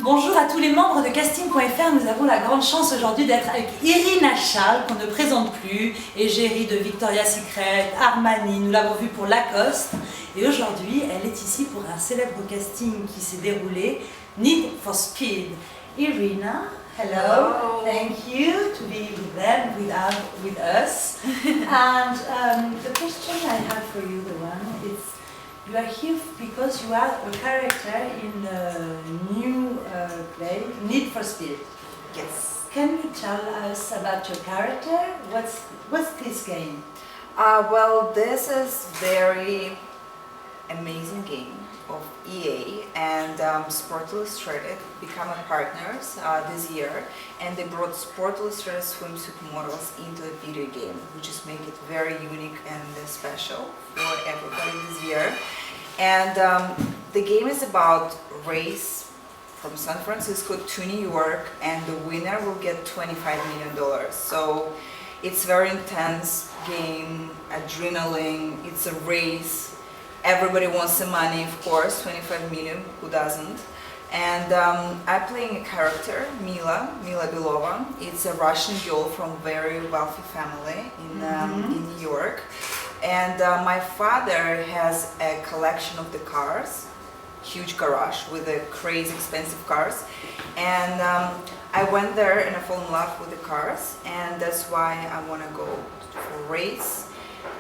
Bonjour à tous les membres de Casting.fr. Nous avons la grande chance aujourd'hui d'être avec Irina Shayk, qu'on ne présente plus, égérie de Victoria's Secret, Armani, nous l'avons vu pour Lacoste. Et aujourd'hui, elle est ici pour un célèbre casting qui s'est déroulé, Need for Speed. Irina, hello. Thank you to be with them, with us. And the question I have for you, the one, is you are here because you are a character in a new play, Need for Speed. Yes. Can you tell us about your character? What's this game? Well, this is very amazing game of EA and Sport Illustrated become a partners this year, and they brought Sport Illustrated swimsuit models into a video game, which is make it very unique and special for everybody this year. And the game is about race from San Francisco to New York, and the winner will get $25 million. So it's very intense game, adrenaline, it's a race. Everybody wants the money, of course, 25 million, who doesn't? And I'm playing a character, Mila Belova. It's a Russian girl from a very wealthy family in New York. And my father has a collection of the cars, huge garage with the crazy expensive cars. And I went there and I fell in love with the cars, and that's why I want to go for a race.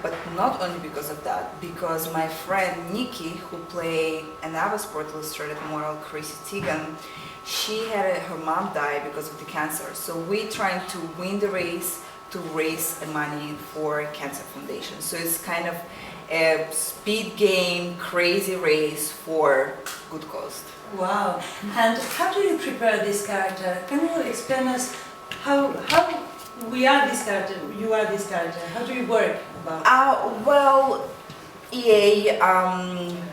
But not only because of that, because my friend Nikki, who played another Sport Illustrated model, Chrissy Teigen, she had her mom die because of the cancer. So we trying to win the race to raise money for Cancer Foundation. So it's kind of a speed game, crazy race for good cause. Wow! And how do you prepare this character? Can you explain us how we are this character, you are this character? How do you work about? Well, EA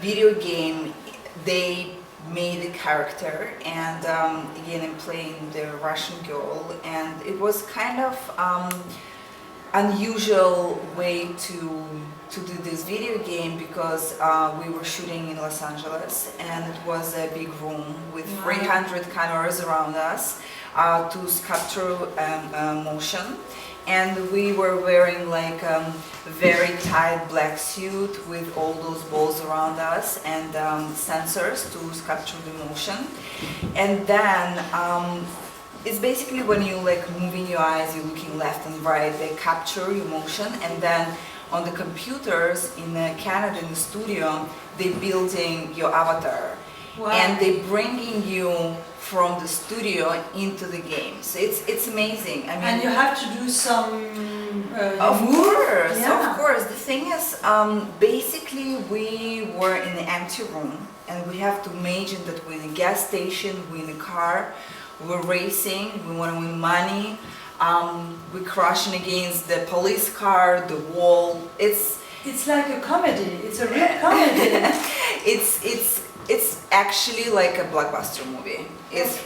video game, they made a character, and again I'm playing the Russian girl, and it was kind of unusual way to do this video game because we were shooting in Los Angeles, and it was a big room with 300 cameras around us to capture motion. And we were wearing like very tight black suit with all those balls around us and sensors to capture the motion. And then it's basically when you like moving your eyes, you're looking left and right, they capture your motion, and then on the computers in Canada in the studio, they building your avatar. Wow. And they bringing you from the studio into the game. So it's amazing. I mean, and you have to do some of course. The thing is, basically we were in an empty room, and we have to imagine that we're in a gas station, we're in a car, we're racing, we want to win money, we're crashing against the police car, the wall. It's like a comedy. It's a real comedy. It's actually like a blockbuster movie. It's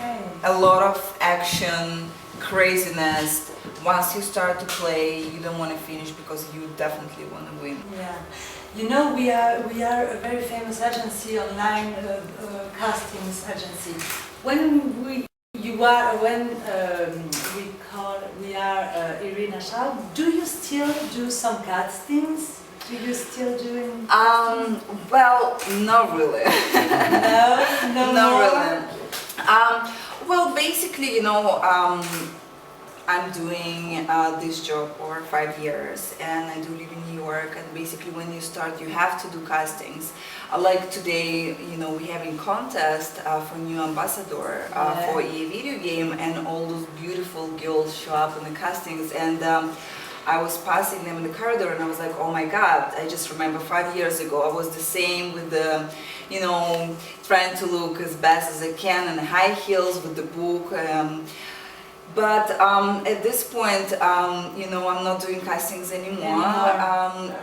a lot of action, craziness. Once you start to play, you don't want to finish because you definitely want to win. Yeah, you know, we are a very famous agency, online castings agency. When we are Irina Shayk, do you still do some castings? Do you still doing? Well, not really. No, really. Well, basically, you know, I'm doing this job for 5 years, and I do live in New York. And basically, when you start, you have to do castings. Like today, you know, we having contest for new ambassador for a video game, and all those beautiful girls show up in the castings, and I was passing them in the corridor, and I was like, oh my God, I just remember 5 years ago, I was the same with the, you know, trying to look as best as I can, and high heels with the book. But at this point, you know, I'm not doing castings anymore.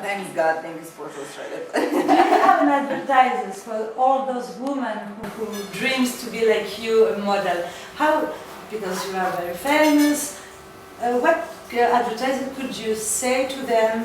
Thank God, thank you, Sport Illustrated. Do you have an advertisers for all those women who dreams to be like you, a model? How, because you are very famous, what advertiser could you say to them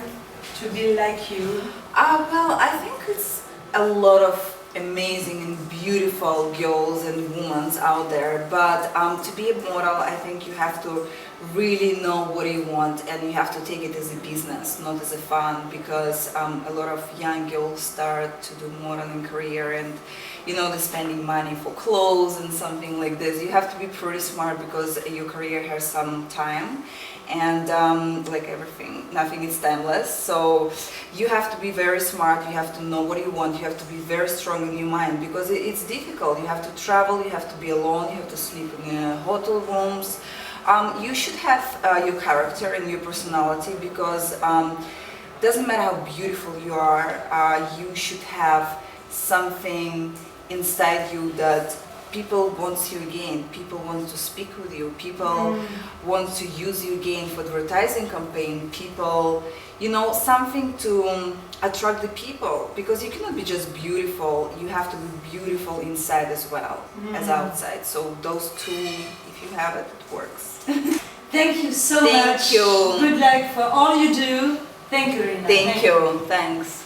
to be like you? Well, I think it's a lot of amazing and beautiful girls and women out there, but to be a model, I think you have to really know what you want, and you have to take it as a business, not as a fun, because a lot of young girls start to do modeling career, and they're spending money for clothes and something like this. You have to be pretty smart because your career has some time, and like everything, nothing is timeless. So you have to be very smart, you have to know what you want, you have to be very strong in your mind, because it's difficult. You have to travel, you have to be alone, you have to sleep in hotel rooms. You should have your character and your personality, because doesn't matter how beautiful you are, you should have something inside you that people want you again, people want to speak with you, people want to use you again for advertising campaign, people, something to attract the people, because you cannot be just beautiful, you have to be beautiful inside as well as outside. So those two, if you have it, it works. Thank you so much. Thank you. Good luck for all you do. Thank you, Irina. Thank you. Thanks.